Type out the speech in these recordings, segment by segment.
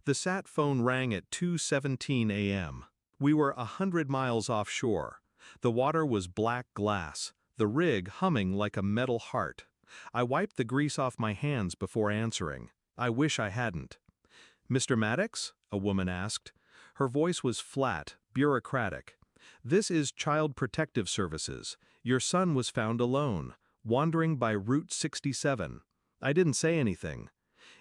The sat phone rang at 2:17 a.m. We were 100 miles offshore. The water was black glass, the rig humming like a metal heart. I wiped the grease off my hands before answering. I wish I hadn't. "Mr. Maddox?" a woman asked. Her voice was flat, bureaucratic. "This is Child Protective Services. Your son was found alone, wandering by Route 67. I didn't say anything.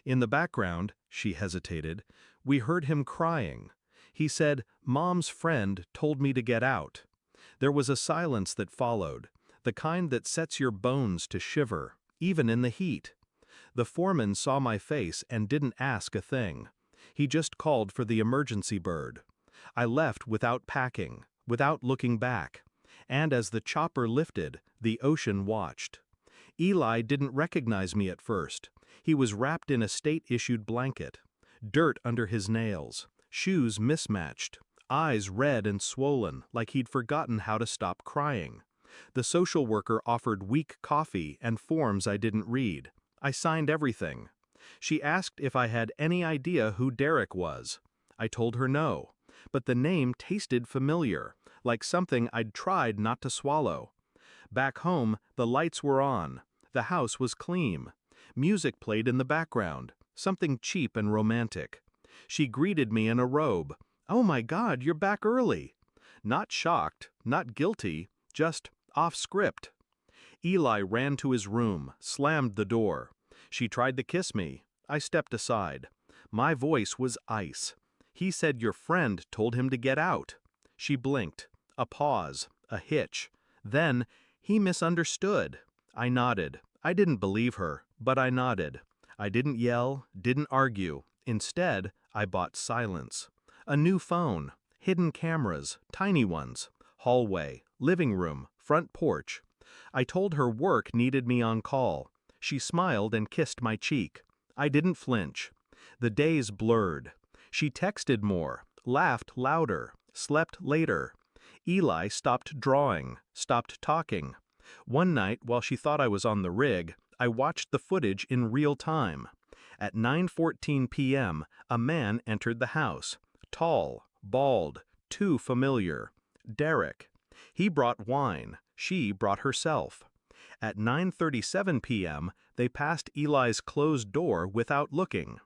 In the background," she hesitated, "we heard him crying. He said, 'Mom's friend told me to get out.'" There was a silence that followed, the kind that sets your bones to shiver, even in the heat. The foreman saw my face and didn't ask a thing. He just called for the emergency bird. I left without packing, without looking back. And as the chopper lifted, the ocean watched. Eli didn't recognize me at first. He was wrapped in a state-issued blanket. Dirt under his nails, shoes mismatched, eyes red and swollen like he'd forgotten how to stop crying. The social worker offered weak coffee and forms I didn't read. I signed everything. She asked if I had any idea who Derek was. I told her no, but the name tasted familiar, like something I'd tried not to swallow. Back home, the lights were on. The house was clean. Music played in the background, something cheap and romantic. She greeted me in a robe. "Oh my God, you're back early." Not shocked, not guilty, just off script. Eli ran to his room, slammed the door. She tried to kiss me. I stepped aside. My voice was ice. "He said your friend told him to get out." She blinked. A pause, a hitch. Then, "He misunderstood." I nodded. I didn't believe her, but I nodded. I didn't yell, didn't argue. Instead, I bought silence. A new phone, hidden cameras, tiny ones, hallway, living room, front porch. I told her work needed me on call. She smiled and kissed my cheek. I didn't flinch. The days blurred. She texted more, laughed louder, slept later. Eli stopped drawing, stopped talking. One night, while she thought I was on the rig, I watched the footage in real time. At 9:14 p.m., a man entered the house. Tall, bald, too familiar. Derek. He brought wine. She brought herself. At 9:37 p.m., they passed Eli's closed door without looking.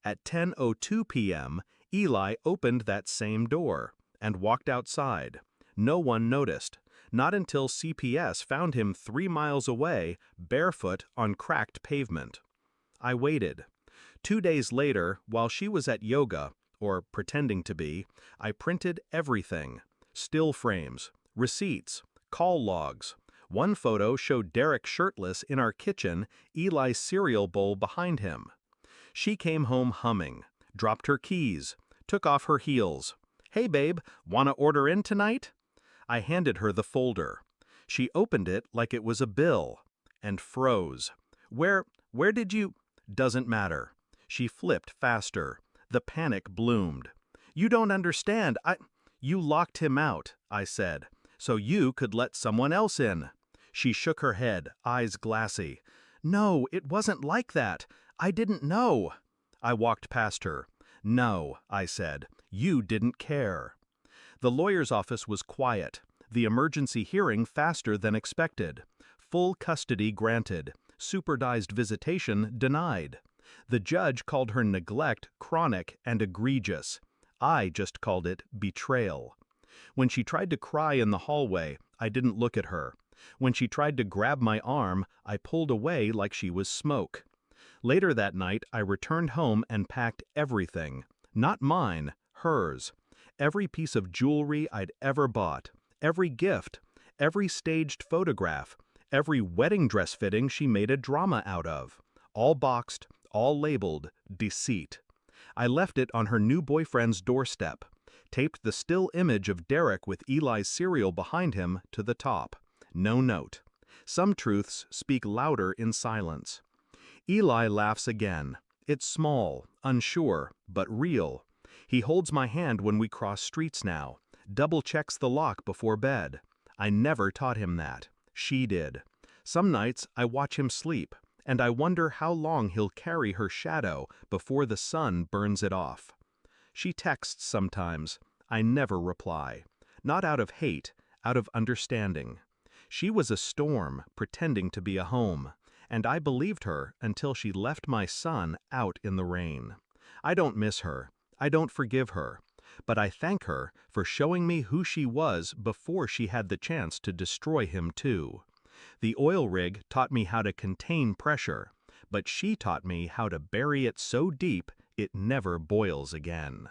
At 10:02 p.m., Eli opened that same door and walked outside. No one noticed, not until CPS found him 3 miles away, barefoot on cracked pavement. I waited. 2 days later, while she was at yoga, or pretending to be, I printed everything. Still frames, receipts, call logs. One photo showed Derek shirtless in our kitchen, Eli's cereal bowl behind him. She came home humming, dropped her keys, took off her heels. "Hey babe, wanna order in tonight?" I handed her the folder. She opened it like it was a bill, and froze. Where did you—" "Doesn't matter." She flipped faster. The panic bloomed. "You don't understand. You locked him out," I said, "so you could let someone else in." She shook her head, eyes glassy. "No, it wasn't like that. I didn't know." I walked past her. "No," I said, "you didn't care." The lawyer's office was quiet. The emergency hearing faster than expected. Full custody granted. Supervised visitation denied. The judge called her neglect chronic and egregious. I just called it betrayal. When she tried to cry in the hallway, I didn't look at her. When she tried to grab my arm, I pulled away like she was smoke. Later that night, I returned home and packed everything. Not mine, hers. Every piece of jewelry I'd ever bought. Every gift. Every staged photograph. Every wedding dress fitting she made a drama out of. All boxed, all labeled, deceit. I left it on her new boyfriend's doorstep. Taped the still image of Derek with Eli's cereal behind him to the top. No note. Some truths speak louder in silence. Eli laughs again. It's small, unsure, but real. He holds my hand when we cross streets now. Double checks the lock before bed. I never taught him that. She did. Some nights I watch him sleep, and I wonder how long he'll carry her shadow before the sun burns it off. She texts sometimes. I never reply. Not out of hate, out of understanding. She was a storm pretending to be a home, and I believed her until she left my son out in the rain. I don't miss her. I don't forgive her. But I thank her for showing me who she was before she had the chance to destroy him too. The oil rig taught me how to contain pressure, but she taught me how to bury it so deep it never boils again.